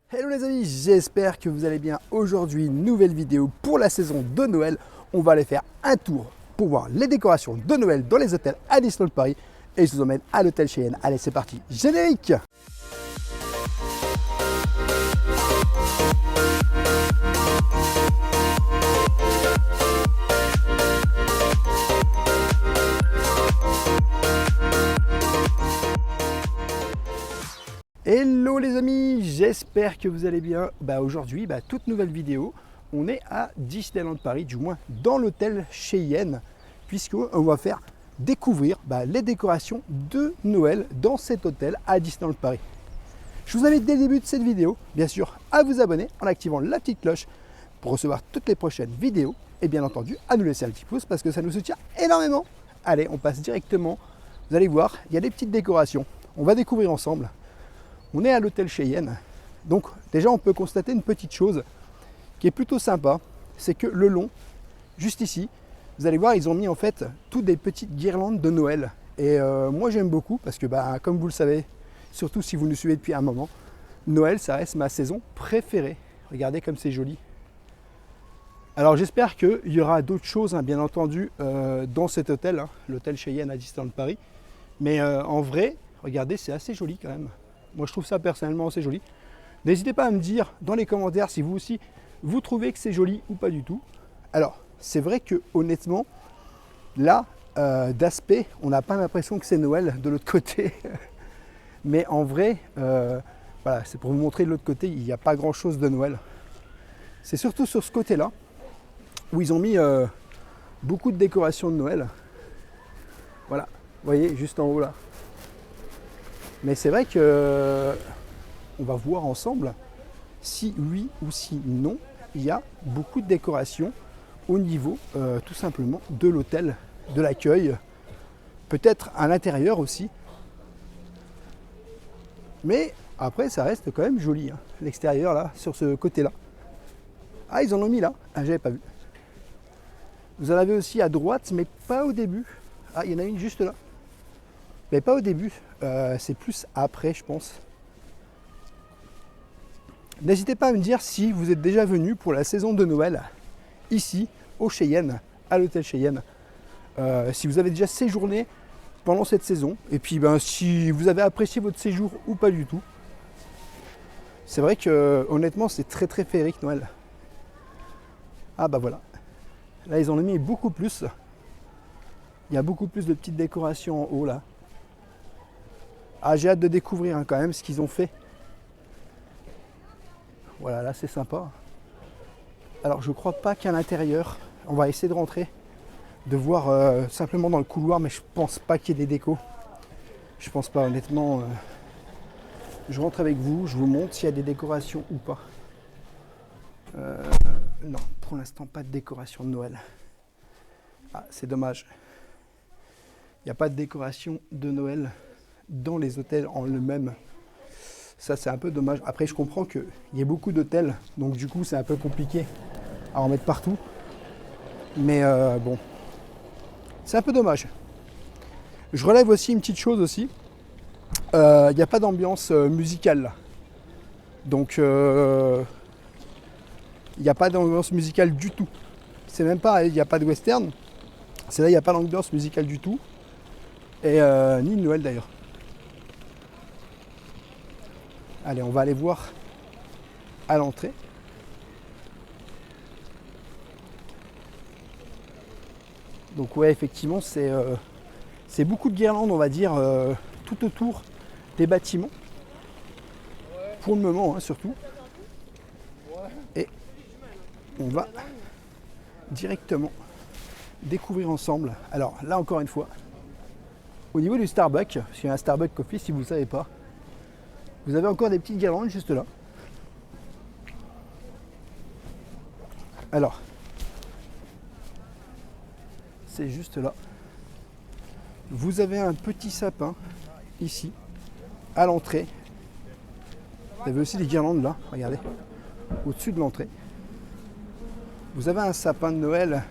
Hello les amis, j'espère que vous allez bien. Aujourd'hui, nouvelle vidéo pour la saison de Noël. On va aller faire un tour pour voir les décorations de Noël dans les hôtels à Disneyland Paris. Et je vous emmène à l'hôtel Cheyenne. Allez, c'est parti, générique! Hello les amis, j'espère que vous allez bien. Aujourd'hui, toute nouvelle vidéo. On est à Disneyland Paris, du moins dans l'hôtel Cheyenne, puisqu'on va faire découvrir les décorations de Noël dans cet hôtel à Disneyland Paris. Je vous invite dès le début de cette vidéo, bien sûr, à vous abonner en activant la petite cloche pour recevoir toutes les prochaines vidéos et bien entendu à nous laisser un petit pouce parce que ça nous soutient énormément. Allez, on passe directement. Vous allez voir, il y a des petites décorations. On va découvrir ensemble. On est à l'hôtel Cheyenne, donc déjà on peut constater une petite chose qui est plutôt sympa, c'est que le long, juste ici, vous allez voir, ils ont mis en fait toutes des petites guirlandes de Noël. Et moi j'aime beaucoup parce que comme vous le savez, surtout si vous nous suivez depuis un moment, Noël ça reste ma saison préférée. Regardez comme c'est joli. Alors j'espère qu'il y aura d'autres choses, bien entendu, dans cet hôtel, l'hôtel Cheyenne à Disneyland Paris. Mais en vrai, regardez, c'est assez joli quand même. Moi, je trouve ça personnellement assez joli. N'hésitez pas à me dire dans les commentaires si vous aussi, vous trouvez que c'est joli ou pas du tout. Alors, c'est vrai que honnêtement, là, d'aspect, on n'a pas l'impression que c'est Noël de l'autre côté. Mais en vrai, voilà, c'est pour vous montrer de l'autre côté, il n'y a pas grand-chose de Noël. C'est surtout sur ce côté-là, où ils ont mis beaucoup de décorations de Noël. Voilà, vous voyez, juste en haut là. Mais c'est vrai que on va voir ensemble si oui ou si non, il y a beaucoup de décorations au niveau tout simplement de l'hôtel, de l'accueil, peut-être à l'intérieur aussi. Mais après, ça reste quand même joli, l'extérieur là, sur ce côté-là. Ah, ils en ont mis là, j'avais pas vu. Vous en avez aussi à droite, mais pas au début. Ah, il y en a une juste là. Mais pas au début, c'est plus après je pense. N'hésitez pas à me dire si vous êtes déjà venu pour la saison de Noël, ici, au Cheyenne, à l'hôtel Cheyenne. Si vous avez déjà séjourné pendant cette saison, et puis si vous avez apprécié votre séjour ou pas du tout. C'est vrai que honnêtement c'est très très féerique Noël. Ah voilà. Là ils en ont mis beaucoup plus. Il y a beaucoup plus de petites décorations en haut là. Ah, j'ai hâte de découvrir quand même ce qu'ils ont fait. Voilà, là c'est sympa. Alors je crois pas qu'à l'intérieur, on va essayer de rentrer, de voir simplement dans le couloir, mais je pense pas qu'il y ait des décos. Je pense pas honnêtement. Je rentre avec vous, je vous montre s'il y a des décorations ou pas. Non, pour l'instant pas de décoration de Noël. Ah, c'est dommage. Il n'y a pas de décoration de Noël dans les hôtels en eux-mêmes. Ça c'est un peu dommage. Après je comprends qu'il y a beaucoup d'hôtels, donc du coup c'est un peu compliqué à en mettre partout. Mais bon, c'est un peu dommage. Je relève aussi une petite chose aussi. Il n'y a pas d'ambiance musicale là. Donc il n'y a pas d'ambiance musicale du tout. C'est même pas, il n'y a pas de western. C'est là, il n'y a pas d'ambiance musicale du tout. Et ni de Noël d'ailleurs. Allez, on va aller voir à l'entrée. Donc ouais, effectivement, c'est beaucoup de guirlandes, on va dire, tout autour des bâtiments. Pour le moment, surtout. Et on va directement découvrir ensemble. Alors là, encore une fois, au niveau du Starbucks, parce qu'il y a un Starbucks Coffee, si vous ne le savez pas, vous avez encore des petites guirlandes juste là. Alors, c'est juste là. Vous avez un petit sapin ici, à l'entrée. Vous avez aussi des guirlandes là, regardez, au-dessus de l'entrée. Vous avez un sapin de Noël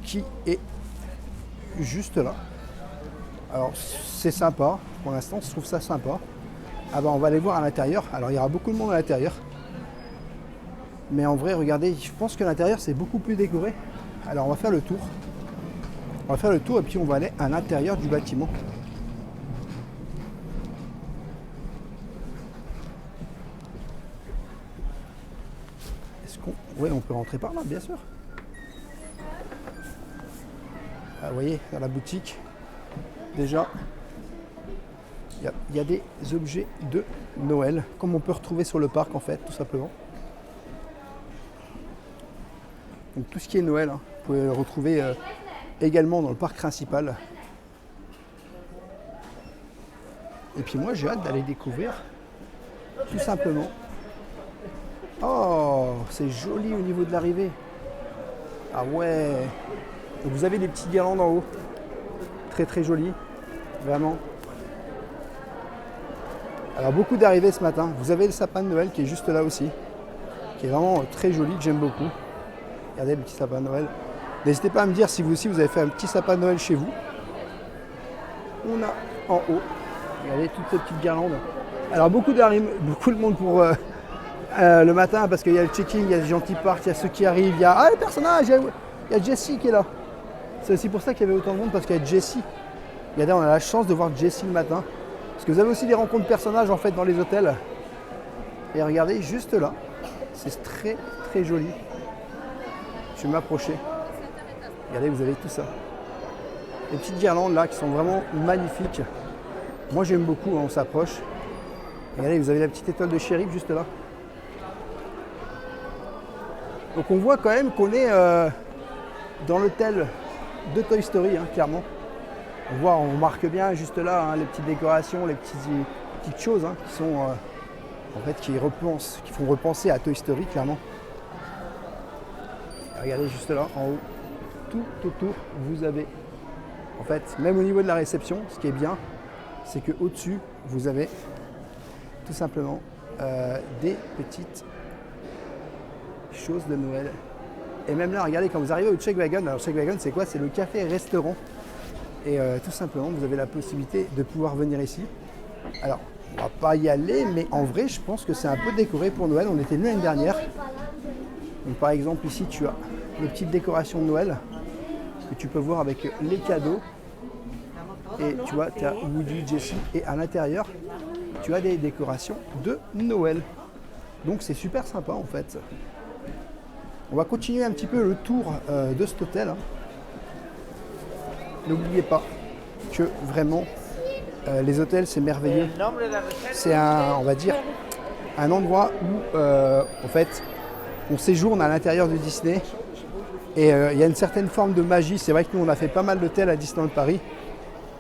qui est juste là. Alors c'est sympa, pour l'instant je trouve ça sympa. Ah bah on va aller voir à l'intérieur. Alors il y aura beaucoup de monde à l'intérieur. Mais en vrai, regardez, je pense que l'intérieur c'est beaucoup plus décoré. Alors on va faire le tour. On va faire le tour et puis on va aller à l'intérieur du bâtiment. Est-ce qu'on... Oui, on peut rentrer par là, bien sûr. Ah, vous voyez, dans la boutique, déjà, il y a des objets de Noël, comme on peut retrouver sur le parc en fait, tout simplement. Donc tout ce qui est Noël, hein, vous pouvez le retrouver également dans le parc principal. Et puis moi j'ai hâte d'aller découvrir, tout simplement. Oh, c'est joli au niveau de l'arrivée. Ah ouais. Donc vous avez des petites guirlandes en haut. Très très jolies. Vraiment. Alors beaucoup d'arrivées ce matin. Vous avez le sapin de Noël qui est juste là aussi. Qui est vraiment très joli, que j'aime beaucoup. Regardez le petit sapin de Noël. N'hésitez pas à me dire si vous aussi vous avez fait un petit sapin de Noël chez vous. On a en haut. Regardez toutes ces petites guirlandes. Alors beaucoup de monde pour le matin parce qu'il y a le check-in, il y a des gens qui partent, il y a ceux qui arrivent, il y a les personnages, il y a Jessie qui est là. C'est aussi pour ça qu'il y avait autant de monde parce qu'il y a Jessie. Regardez, on a la chance de voir Jessie le matin. Parce que vous avez aussi des rencontres de personnages en fait dans les hôtels. Et regardez juste là, c'est très très joli. Je vais m'approcher. Regardez, vous avez tout ça. Les petites guirlandes là qui sont vraiment magnifiques. Moi j'aime beaucoup, hein, on s'approche. Regardez, vous avez la petite étoile de shérif juste là. Donc on voit quand même qu'on est dans l'hôtel de Toy Story, hein, clairement. On voit, on marque bien juste là hein, les petites décorations, les petites choses hein, qui sont en fait qui font repenser à Toy Story, clairement. Et regardez juste là, en haut, tout autour, vous avez, en fait, même au niveau de la réception, ce qui est bien, c'est que au-dessus, vous avez tout simplement des petites choses de Noël. Et même là, regardez, quand vous arrivez au Check Wagon, alors Check Wagon, c'est quoi? C'est le café-restaurant. Et tout simplement, vous avez la possibilité de pouvoir venir ici. Alors, on va pas y aller, mais en vrai, je pense que c'est un peu décoré pour Noël. On était venu l'année dernière. Donc, par exemple, ici, tu as les petites décorations de Noël que tu peux voir avec les cadeaux. Et tu vois, tu as Woody, Jessie. Et à l'intérieur, tu as des décorations de Noël. Donc, c'est super sympa, en fait. On va continuer un petit peu le tour de cet hôtel. Hein. N'oubliez pas que vraiment les hôtels c'est merveilleux. C'est on va dire un endroit où en fait on séjourne à l'intérieur de Disney et il y a une certaine forme de magie. C'est vrai que nous on a fait pas mal d'hôtels à Disneyland Paris.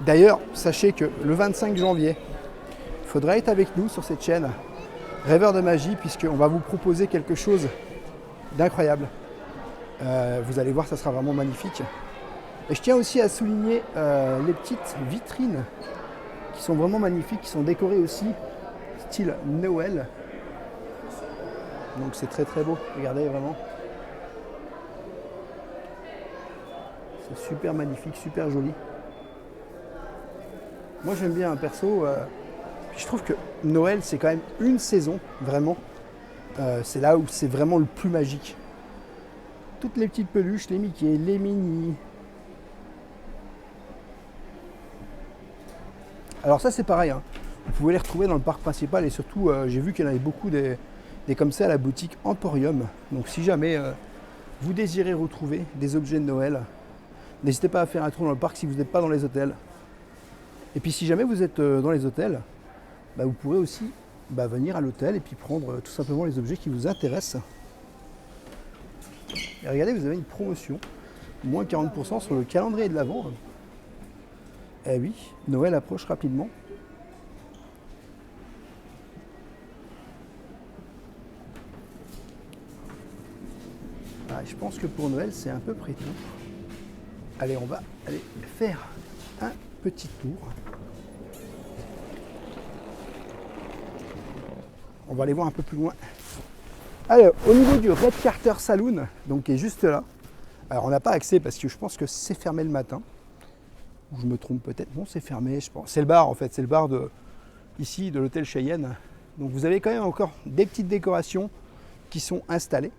D'ailleurs, sachez que le 25 janvier, il faudra être avec nous sur cette chaîne Rêveurs de magie puisqu'on va vous proposer quelque chose d'incroyable. Vous allez voir, ça sera vraiment magnifique. Et je tiens aussi à souligner les petites vitrines qui sont vraiment magnifiques, qui sont décorées aussi style Noël. Donc c'est très très beau, regardez vraiment. C'est super magnifique, super joli. Moi j'aime bien un perso, je trouve que Noël c'est quand même une saison, vraiment. C'est là où c'est vraiment le plus magique. Toutes les petites peluches, les Mickey, les Minnie. Alors ça c'est pareil, hein. Vous pouvez les retrouver dans le parc principal et surtout j'ai vu qu'il y en avait beaucoup des comme ça à la boutique Emporium. Donc si jamais vous désirez retrouver des objets de Noël, n'hésitez pas à faire un tour dans le parc si vous n'êtes pas dans les hôtels. Et puis si jamais vous êtes dans les hôtels, bah, vous pourrez aussi venir à l'hôtel et puis prendre tout simplement les objets qui vous intéressent. Et regardez, vous avez une promotion, moins 40% sur le calendrier de l'Avent. Eh oui, Noël approche rapidement. Ah, je pense que pour Noël, c'est à peu près tout. Allez, on va aller faire un petit tour. On va aller voir un peu plus loin. Alors, au niveau du Red Carter Saloon, donc qui est juste là. Alors, on n'a pas accès parce que je pense que c'est fermé le matin. Je me trompe peut-être, non c'est fermé, je pense. C'est le bar en fait, c'est le bar ici de l'hôtel Cheyenne. Donc vous avez quand même encore des petites décorations qui sont installées.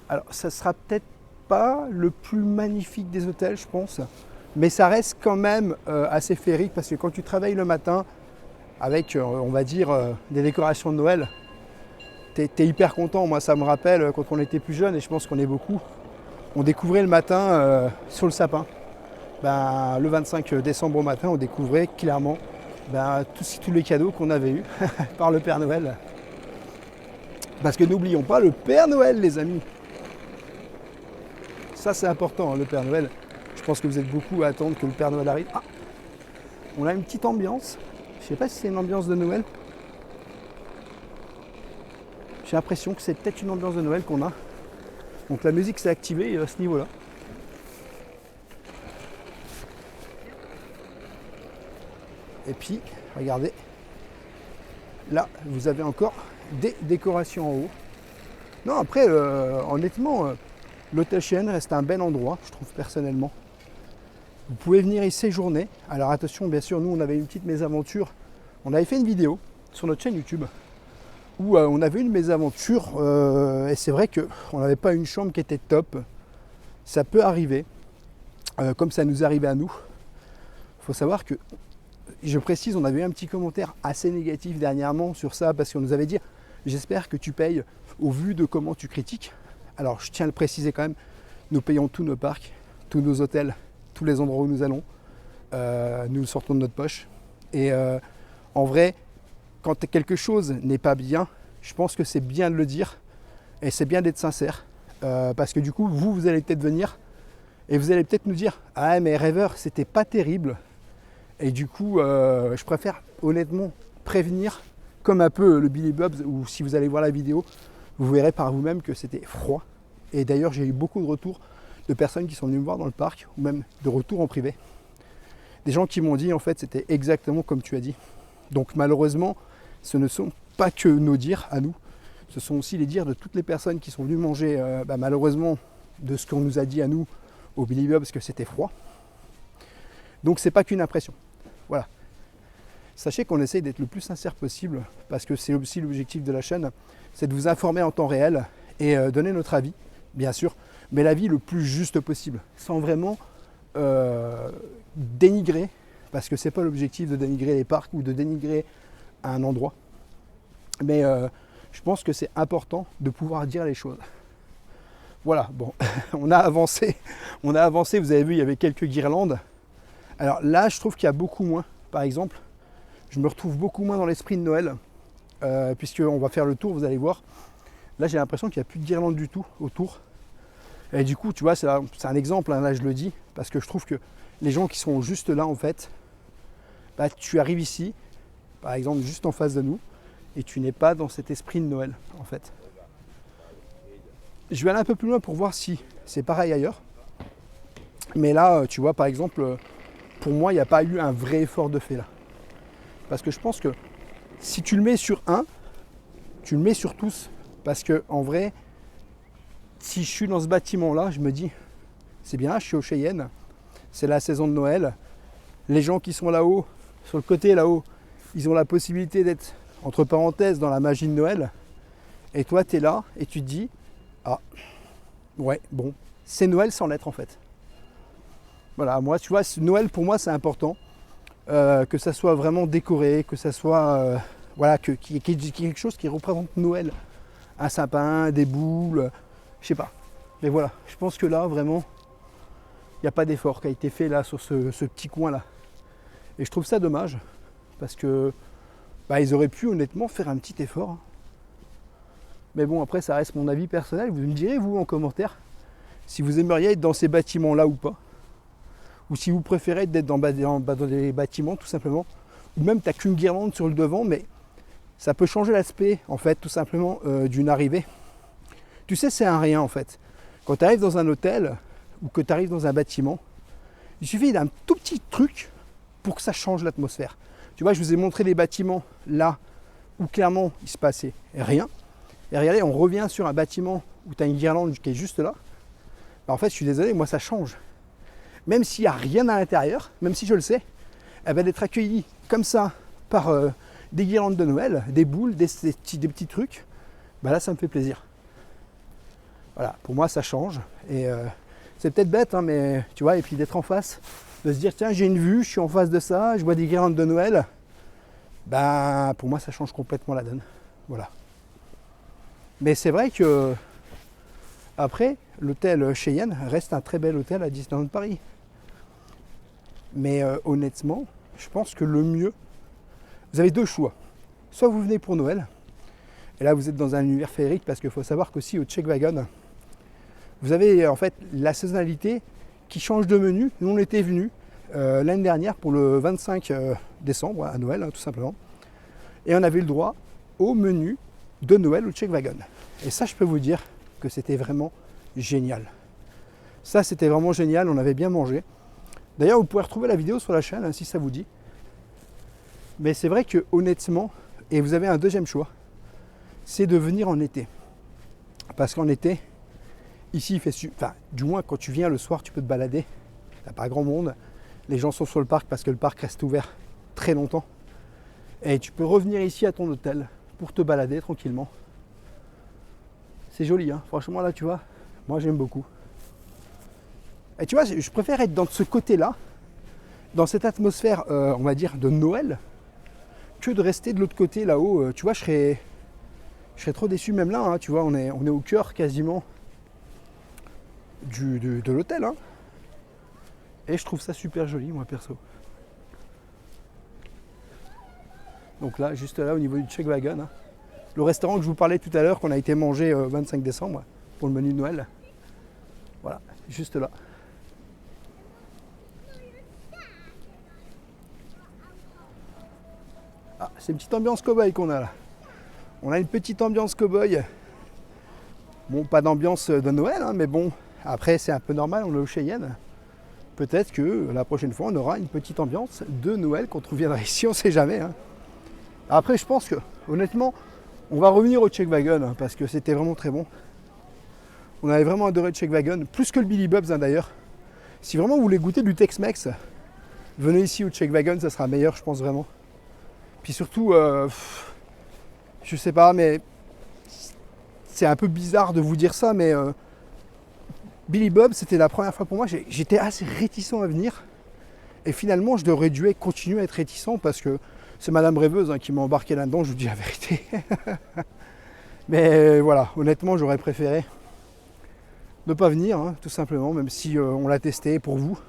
Alors ça sera peut-être pas le plus magnifique des hôtels, je pense, mais ça reste quand même assez féerique parce que quand tu travailles le matin avec, on va dire, des décorations de Noël, t'es hyper content. Moi ça me rappelle quand on était plus jeune, et je pense qu'on est beaucoup, on découvrait le matin sur le sapin. Ben, le 25 décembre au matin, on découvrait clairement tous les cadeaux qu'on avait eus par le Père Noël. Parce que n'oublions pas le Père Noël, les amis. Ça, c'est important, hein, le Père Noël. Je pense que vous êtes beaucoup à attendre que le Père Noël arrive. Ah, on a une petite ambiance. Je ne sais pas si c'est une ambiance de Noël. J'ai l'impression que c'est peut-être une ambiance de Noël qu'on a. Donc la musique s'est activée à ce niveau-là. Et puis, regardez, là, vous avez encore des décorations en haut. Non, après, honnêtement, l'hôtel Cheyenne reste un bel endroit, je trouve personnellement. Vous pouvez venir y séjourner. Alors attention, bien sûr, nous, on avait une petite mésaventure. On avait fait une vidéo sur notre chaîne YouTube où on avait une mésaventure et c'est vrai qu'on n'avait pas une chambre qui était top. Ça peut arriver, comme ça nous arrivait à nous. Il faut savoir que, je précise, on avait eu un petit commentaire assez négatif dernièrement sur ça parce qu'on nous avait dit « J'espère que tu payes au vu de comment tu critiques ». Alors je tiens à le préciser quand même, nous payons tous nos parcs, tous nos hôtels, tous les endroits où nous allons. Nous le sortons de notre poche. Et en vrai, quand quelque chose n'est pas bien, je pense que c'est bien de le dire et c'est bien d'être sincère. Parce que du coup, vous allez peut-être venir et vous allez peut-être nous dire « Ah mais Rêveur, c'était pas terrible ». Et du coup, je préfère honnêtement prévenir, comme un peu le Billy Bob's, ou si vous allez voir la vidéo, vous verrez par vous-même que c'était froid. Et d'ailleurs, j'ai eu beaucoup de retours de personnes qui sont venues me voir dans le parc, ou même de retours en privé. Des gens qui m'ont dit, en fait, c'était exactement comme tu as dit. Donc malheureusement, ce ne sont pas que nos dires à nous, ce sont aussi les dires de toutes les personnes qui sont venues manger, malheureusement, de ce qu'on nous a dit à nous au Billy Bob's, que c'était froid. Donc c'est pas qu'une impression. Voilà. Sachez qu'on essaye d'être le plus sincère possible, parce que c'est aussi l'objectif de la chaîne, c'est de vous informer en temps réel et donner notre avis, bien sûr, mais l'avis le plus juste possible, sans vraiment dénigrer, parce que c'est pas l'objectif de dénigrer les parcs ou de dénigrer un endroit. Mais je pense que c'est important de pouvoir dire les choses. Voilà, bon, on a avancé, vous avez vu, il y avait quelques guirlandes. Alors là, je trouve qu'il y a beaucoup moins, par exemple, je me retrouve beaucoup moins dans l'esprit de Noël, puisqu'on va faire le tour, vous allez voir. Là, j'ai l'impression qu'il n'y a plus de guirlandes du tout autour. Et du coup, tu vois, c'est un exemple, hein, là je le dis, parce que je trouve que les gens qui sont juste là, en fait, tu arrives ici, par exemple, juste en face de nous, et tu n'es pas dans cet esprit de Noël, en fait. Je vais aller un peu plus loin pour voir si c'est pareil ailleurs. Mais là, tu vois, par exemple, pour moi, il n'y a pas eu un vrai effort de fait là. Parce que je pense que si tu le mets sur un, tu le mets sur tous. Parce que en vrai, si je suis dans ce bâtiment-là, je me dis, c'est bien, je suis au Cheyenne, c'est la saison de Noël. Les gens qui sont là-haut, sur le côté là-haut, ils ont la possibilité d'être, entre parenthèses, dans la magie de Noël. Et toi, tu es là et tu te dis, ah, ouais, bon, c'est Noël sans l'être en fait. Voilà, moi, tu vois, Noël pour moi, c'est important. Que ça soit vraiment décoré, que ça soit voilà, qu'il y ait quelque chose qui représente Noël. Un sapin, des boules, je sais pas. Mais voilà, je pense que là, vraiment, il n'y a pas d'effort qui a été fait là sur ce petit coin-là. Et je trouve ça dommage, parce que ils auraient pu honnêtement faire un petit effort. Hein. Mais bon, après, ça reste mon avis personnel. Vous me direz, vous, en commentaire, si vous aimeriez être dans ces bâtiments-là ou pas. Ou si vous préférez être dans des bâtiments tout simplement, ou même tu n'as qu'une guirlande sur le devant, mais ça peut changer l'aspect en fait tout simplement d'une arrivée. Tu sais, c'est un rien en fait. Quand tu arrives dans un hôtel ou que tu arrives dans un bâtiment, il suffit d'un tout petit truc pour que ça change l'atmosphère. Tu vois, je vous ai montré des bâtiments là où clairement il se passait rien. Et regardez, on revient sur un bâtiment où tu as une guirlande qui est juste là. En fait, je suis désolé, moi ça change. Même s'il n'y a rien à l'intérieur, même si je le sais, eh ben, d'être accueilli comme ça par des guirlandes de Noël, des boules, des petits trucs, bah là ça me fait plaisir. Voilà, pour moi ça change. Et c'est peut-être bête, hein, mais tu vois, et puis d'être en face, de se dire tiens j'ai une vue, je suis en face de ça, je vois des guirlandes de Noël, bah pour moi ça change complètement la donne. Voilà. Mais c'est vrai que après, l'hôtel Cheyenne reste un très bel hôtel à Disneyland Paris. Mais honnêtement, je pense que le mieux, vous avez deux choix. Soit vous venez pour Noël, et là vous êtes dans un univers féerique, parce qu'il faut savoir qu'aussi au Czech Wagon, vous avez en fait la saisonnalité qui change de menu. Nous on était venus l'année dernière pour le 25 décembre à Noël, hein, tout simplement. Et on avait le droit au menu de Noël au Czech Wagon. Et ça je peux vous dire que c'était vraiment génial. Ça c'était vraiment génial, on avait bien mangé. D'ailleurs vous pouvez retrouver la vidéo sur la chaîne hein, si ça vous dit. Mais c'est vrai que honnêtement, et vous avez un deuxième choix, c'est de venir en été. Parce qu'en été, ici il fait enfin, du moins quand tu viens le soir, tu peux te balader. Il n'y a pas grand monde. Les gens sont sur le parc parce que le parc reste ouvert très longtemps. Et tu peux revenir ici à ton hôtel pour te balader tranquillement. C'est joli, hein. Franchement là tu vois, moi j'aime beaucoup. Et tu vois, je préfère être dans ce côté-là, dans cette atmosphère, on va dire, de Noël, que de rester de l'autre côté là-haut. Tu vois, je serais trop déçu même là, hein, tu vois, on est au cœur quasiment de l'hôtel. Hein. Et je trouve ça super joli, moi perso. Donc là, juste là, au niveau du Czech Wagon, hein, le restaurant que je vous parlais tout à l'heure, qu'on a été manger 25 décembre pour le menu de Noël. Voilà, juste là. Ah, c'est une petite ambiance cow-boy qu'on a là. On a une petite ambiance cow-boy. Bon, pas d'ambiance de Noël, hein, mais bon, après c'est un peu normal, on est au Cheyenne. Peut-être que la prochaine fois, on aura une petite ambiance de Noël quand on reviendra ici, on ne sait jamais. Hein. Après, je pense que, honnêtement, on va revenir au Czech Wagon, hein, parce que c'était vraiment très bon. On avait vraiment adoré le Czech Wagon, plus que le Billy Bob's hein, d'ailleurs. Si vraiment vous voulez goûter du Tex-Mex, venez ici au Czech Wagon, ça sera meilleur, je pense vraiment. Puis surtout, je sais pas, mais c'est un peu bizarre de vous dire ça, mais Billy Bob, c'était la première fois pour moi, j'étais assez réticent à venir. Et finalement, je devrais dû continuer à être réticent parce que c'est Madame Rêveuse hein, qui m'a embarqué là-dedans, je vous dis la vérité. Mais voilà, honnêtement, j'aurais préféré ne pas venir, hein, tout simplement, même si on l'a testé pour vous.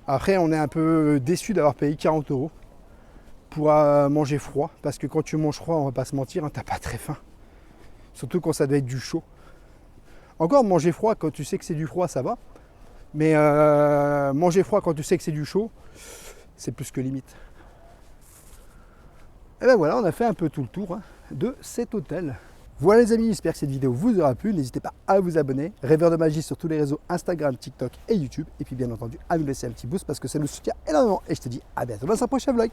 Après, on est un peu déçu d'avoir payé 40 € pour manger froid, parce que quand tu manges froid, on va pas se mentir, hein, t'as pas très faim. Surtout quand ça doit être du chaud. Encore manger froid quand tu sais que c'est du froid, ça va. Mais manger froid quand tu sais que c'est du chaud, c'est plus que limite. Et ben voilà, on a fait un peu tout le tour hein, de cet hôtel. Voilà les amis, j'espère que cette vidéo vous aura plu. N'hésitez pas à vous abonner. Rêveur de magie sur tous les réseaux Instagram, TikTok et YouTube. Et puis bien entendu à nous laisser un petit boost parce que ça nous soutient énormément. Et je te dis à bientôt dans un prochain vlog.